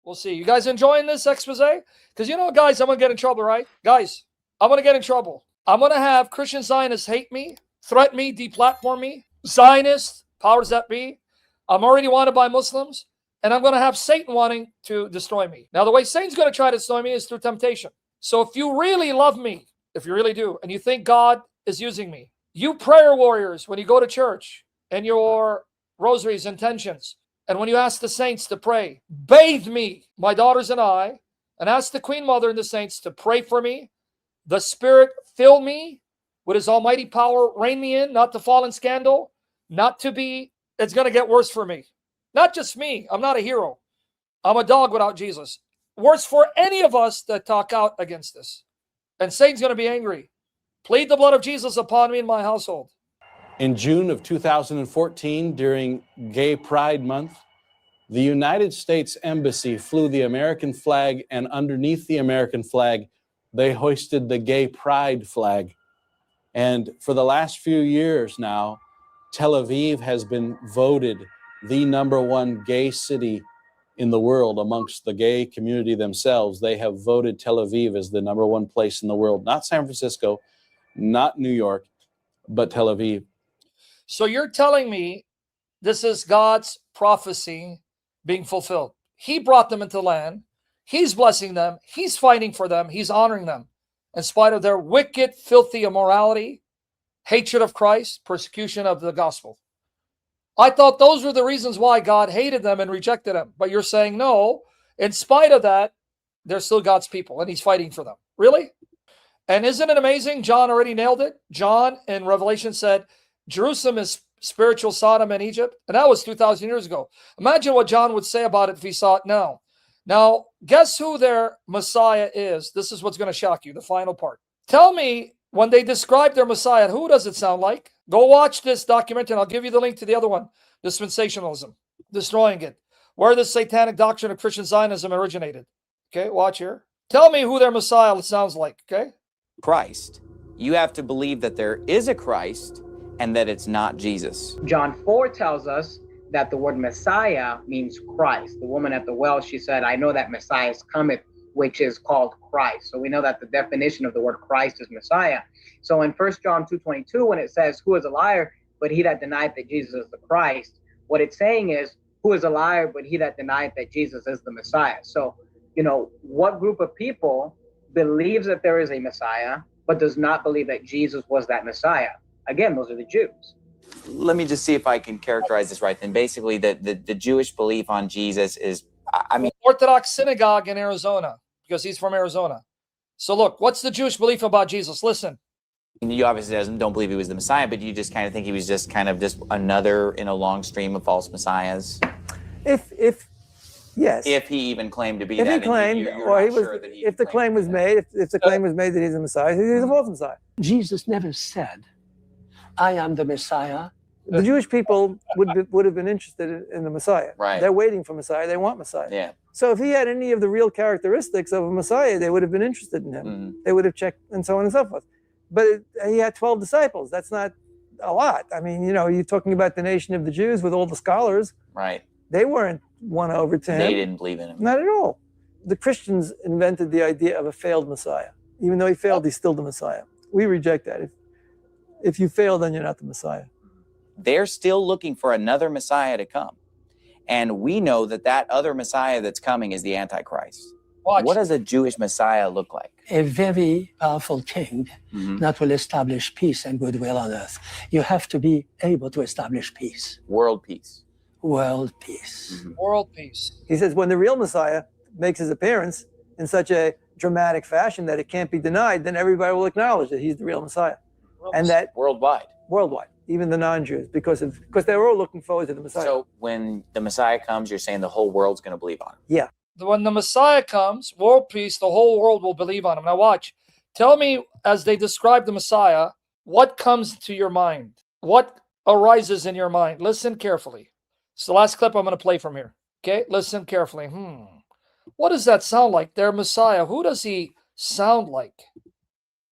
We'll see. You guys enjoying this expose? Because you know, guys, I'm going to get in trouble, right? Guys, I'm going to get in trouble. I'm going to have Christian Zionists hate me, threaten me, deplatform me. Zionists, powers that be. I'm already wanted by Muslims. And I'm going to have Satan wanting to destroy me. Now, the way Satan's going to try to destroy me is through temptation. So if you really love me, if you really do, and you think God is using me, you prayer warriors, when you go to church and your rosaries, intentions, and when you ask the saints to pray, bathe me, my daughters and I, and ask the Queen Mother and the saints to pray for me. The Spirit fill me with his almighty power, rein me in, not to fall in scandal, not to be, it's going to get worse for me. Not just me. I'm not a hero. I'm a dog without Jesus. Worse for any of us that talk out against this. And Satan's going to be angry. Plead the blood of Jesus upon me and my household. In June of 2014, during Gay Pride Month, the United States Embassy flew the American flag, and underneath the American flag, they hoisted the Gay Pride flag. And for the last few years now, Tel Aviv has been voted the #1 gay city in the world amongst the gay community themselves. They have voted Tel Aviv as the #1 place in the world. Not San Francisco, not New York, but Tel Aviv. So you're telling me this is God's prophecy being fulfilled. He brought them into the land. He's blessing them. He's fighting for them. He's honoring them in spite of their wicked, filthy immorality, hatred of Christ, persecution of the gospel. I thought those were the reasons why God hated them and rejected them. But you're saying no, in spite of that, they're still God's people and he's fighting for them. Really? And isn't it amazing? John already nailed it. John in Revelation said, Jerusalem is spiritual Sodom and Egypt. And that was 2,000 years ago. Imagine what John would say about it if he saw it now. Now, guess who their Messiah is? This is what's going to shock you, the final part. Tell me, when they describe their Messiah, who does it sound like? Go watch this documentary, and I'll give you the link to the other one, Dispensationalism, Destroying It, where the satanic doctrine of Christian Zionism originated. Okay, watch here. Tell me who their Messiah sounds like, okay? Christ. You have to believe that there is a Christ and that it's not Jesus. John 4 tells us that the word Messiah means Christ. The woman at the well, she said, I know that Messiah is coming, which is called Christ. So we know that the definition of the word Christ is Messiah. So in 1 John 2:22, when it says, who is a liar but he that denied that Jesus is the Christ, what it's saying is, who is a liar but he that denied that Jesus is the Messiah. So, you know, what group of people believes that there is a Messiah but does not believe that Jesus was that Messiah? Again, those are the Jews. Let me just see if I can characterize this right then. Basically, the Jewish belief on Jesus is, I mean, Orthodox synagogue in Arizona, because he's from Arizona. So look, what's the Jewish belief about Jesus? Listen. you obviously don't believe he was the Messiah, but you just kind of think he was just kind of just another in a long stream of false messiahs. Yes. If he even claimed to be if that. He claimed, or he was, sure that he if the claim was made, if the claim was made that he's a Messiah, he's a false Messiah. Jesus never said, I am the Messiah. The Jewish people would have been interested in the Messiah. Right. They're waiting for Messiah. They want Messiah. Yeah. So if he had any of the real characteristics of a Messiah, they would have been interested in him. Mm-hmm. They would have checked and so on and so forth. But he had 12 disciples. That's not a lot. I mean, you know, you're talking about the nation of the Jews with all the scholars. Right. They weren't won over to him. They didn't believe in him. Not at all. The Christians invented the idea of a failed Messiah. Even though he failed, he's still the Messiah. We reject that. If you fail, then you're not the Messiah. They're still looking for another Messiah to come. And we know that that other Messiah that's coming is the Antichrist. Watch. What does a Jewish Messiah look like? A very powerful king that will establish peace and goodwill on earth. You have to be able to establish peace. World peace. World peace. World peace. He says when the real Messiah makes his appearance in such a dramatic fashion that it can't be denied, then everybody will acknowledge that he's the real Messiah. And that worldwide. Worldwide. Even the non-Jews, because they were all looking forward to the Messiah. So when the Messiah comes, you're saying the whole world's going to believe on him. Yeah. When the Messiah comes, world peace, the whole world will believe on him. Now watch. Tell me, as they describe the Messiah, what comes to your mind? What arises in your mind? Listen carefully. It's the last clip I'm going to play from here. Okay? Listen carefully. What does that sound like? Their Messiah. Who does he sound like?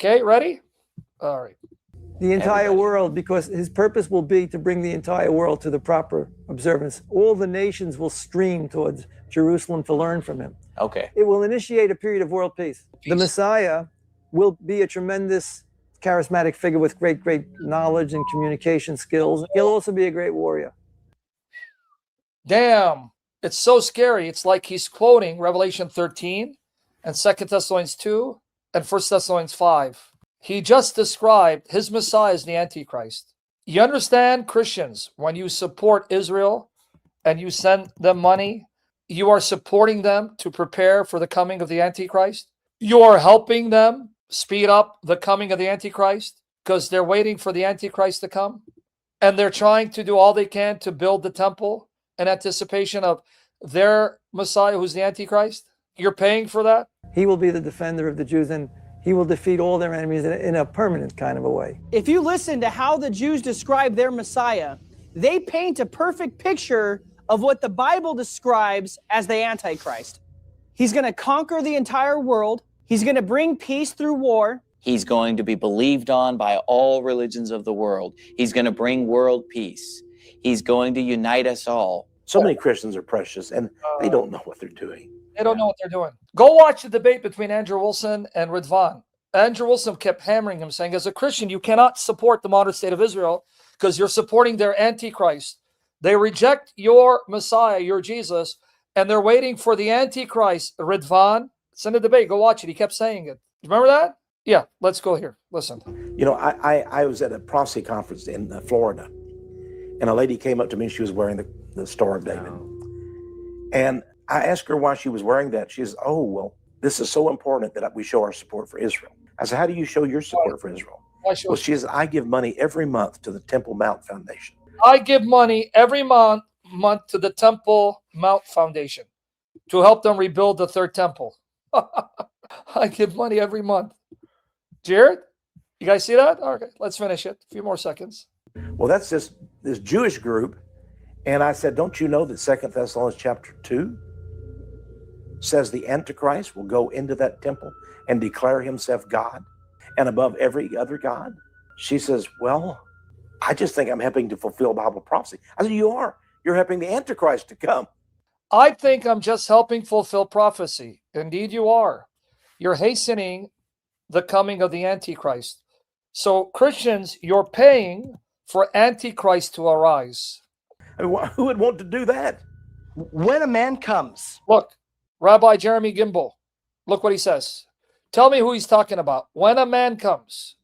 Okay, ready? All right. The entire Everybody. world, because his purpose will be to bring the entire world to the proper observance. All the nations will stream towards Jerusalem to learn from him. Okay. It will initiate a period of world peace. The Messiah will be a tremendous charismatic figure with great knowledge and communication skills. He'll also be a great warrior. Damn, it's so scary. It's like he's quoting Revelation 13 and 2 Thessalonians 2 and 1 Thessalonians 5. He just described his Messiah as the Antichrist. You understand, Christians, when you support Israel and you send them money, you are supporting them to prepare for the coming of the Antichrist. You are helping them speed up the coming of the Antichrist because they're waiting for the Antichrist to come. And they're trying to do all they can to build the temple in anticipation of their Messiah, who's the Antichrist. You're paying for that? He will be the defender of the Jews, and he will defeat all their enemies in a permanent kind of a way. If you listen to how the Jews describe their Messiah, they paint a perfect picture of what the Bible describes as the Antichrist. He's going to conquer the entire world. He's going to bring peace through war. He's going to be believed on by all religions of the world. He's going to bring world peace. He's going to unite us all. So many Christians are precious, and they don't know what they're doing. They don't know what they're doing. Go watch the debate between Andrew Wilson and Ridvan. Andrew Wilson kept hammering him, saying, as a Christian, you cannot support the modern state of Israel because you're supporting their Antichrist. They reject your Messiah, your Jesus, and they're waiting for the Antichrist. Ridvan, it's in the debate. Go watch it. He kept saying it. Remember that? Yeah, let's go here. Listen. You know, I was at a prophecy conference in Florida, and a lady came up to me. She was wearing the Star of David. And I asked her why she was wearing that. She says, oh, well, this is so important that we show our support for Israel. I said, how do you show your support for Israel? Well, she says, I give money every month to the Temple Mount Foundation. I give money every month to the Temple Mount Foundation to help them rebuild the third temple. I give money every month. Jared, you guys see that? Okay, let's finish it. A few more seconds. Well, that's this Jewish group. And I said, don't you know that 2 Thessalonians chapter 2 says the Antichrist will go into that temple and declare himself God and above every other God? She says, well, I just think I'm helping to fulfill Bible prophecy. I said, you are. You're helping the Antichrist to come. I think I'm just helping fulfill prophecy. Indeed, you are. You're hastening the coming of the Antichrist. So, Christians, you're paying for Antichrist to arise. I mean, who would want to do that? When a man comes. Look, Rabbi Jeremy Gimbel, look what he says. Tell me who he's talking about. When a man comes,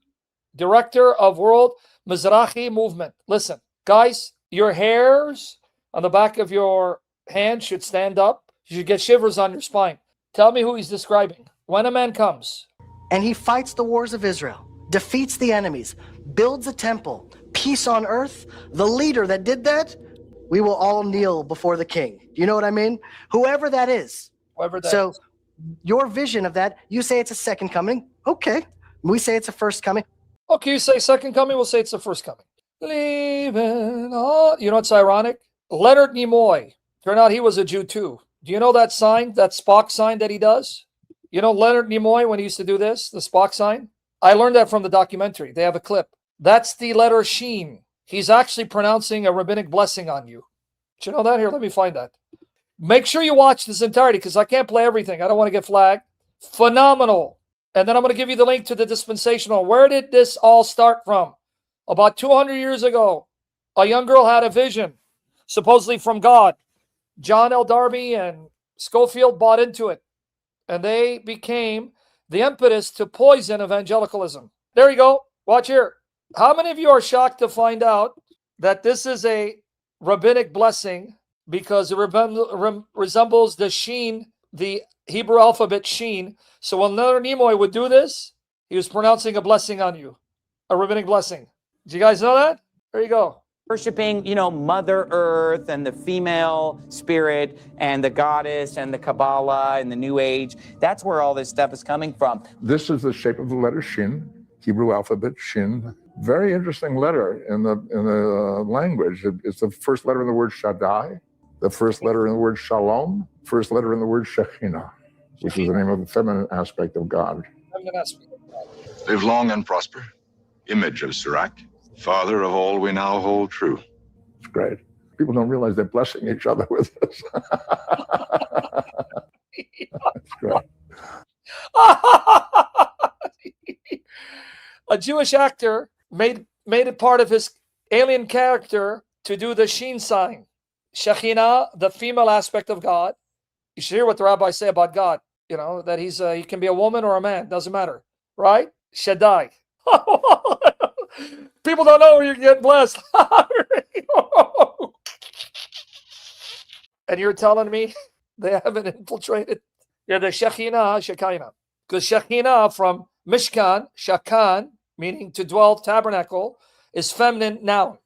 director of World Mizrahi Movement. Listen, guys, your hairs on the back of your hand should stand up. You should get shivers on your spine. Tell me who he's describing. When a man comes. And he fights the wars of Israel, defeats the enemies, builds a temple, peace on earth. The leader that did that, we will all kneel before the king. Do you know what I mean? Whoever that is. Whoever that so is. Your vision of that, you say it's a second coming. Okay. We say it's a first coming. Okay, you say second coming, we'll say it's the first coming. Leaving on. You know what's ironic? Leonard Nimoy. Turned out he was a Jew too. Do you know that sign, that Spock sign that he does? You know Leonard Nimoy when he used to do this, the Spock sign? I learned that from the documentary. They have a clip. That's the letter Shin. He's actually pronouncing a rabbinic blessing on you. Did you know that? Here, let me find that. Make sure you watch this entirety because I can't play everything. I don't want to get flagged. Phenomenal. And then I'm going to give you the link to the dispensational. Where did this all start from? About 200 years ago, a young girl had a vision, supposedly from God. John L. Darby and Schofield bought into it. And they became the impetus to poison evangelicalism. There you go. Watch here. How many of you are shocked to find out that this is a rabbinic blessing because it resembles the Shin, the Hebrew alphabet Shin? So when Leonard Nimoy would do this, he was pronouncing a blessing on you, a rabbinic blessing. Do you guys know that? There you go. Worshipping, Mother Earth and the female spirit and the goddess and the Kabbalah and the New Age. That's where all this stuff is coming from. This is the shape of the letter Shin, Hebrew alphabet Shin. Very interesting letter in the language. It's the first letter in the word Shaddai, the first letter in the word Shalom, first letter in the word Shekinah, which is the name of the feminine aspect of God. Live long and prosper. image of Sirach, father of all we now hold true. It's great. People don't realize they're blessing each other with this. That's great. A Jewish actor made it part of his alien character to do the Shin sign. Shekinah, the female aspect of God. You should hear what the rabbis say about God. You know, that he can be a woman or a man, doesn't matter. Right? Shaddai. People don't know you're getting blessed. And you're telling me they haven't infiltrated? Yeah, the Shekinah. Because Shekinah from Mishkan, Shakan, meaning to dwell, tabernacle, is feminine noun.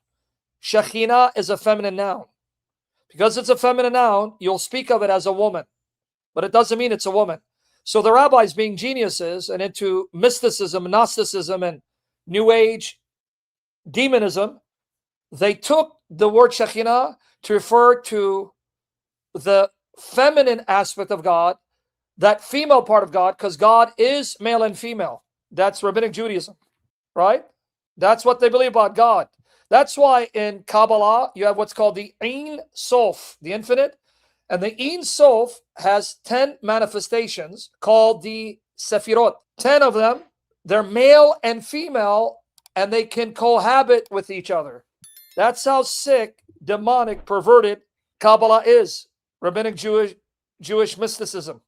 Shekinah is a feminine noun. Because it's a feminine noun, you'll speak of it as a woman. But it doesn't mean it's a woman. So the rabbis, being geniuses and into mysticism, Gnosticism, and New Age demonism, they took the word Shekinah to refer to the feminine aspect of God, that female part of God, because God is male and female. That's rabbinic Judaism, right? That's what they believe about God. That's why in Kabbalah, you have what's called the Ein Sof, the infinite. And the Ein Sof has 10 manifestations called the Sefirot. 10 of them, they're male and female, and they can cohabit with each other. That's how sick, demonic, perverted Kabbalah is. Rabbinic Jewish mysticism.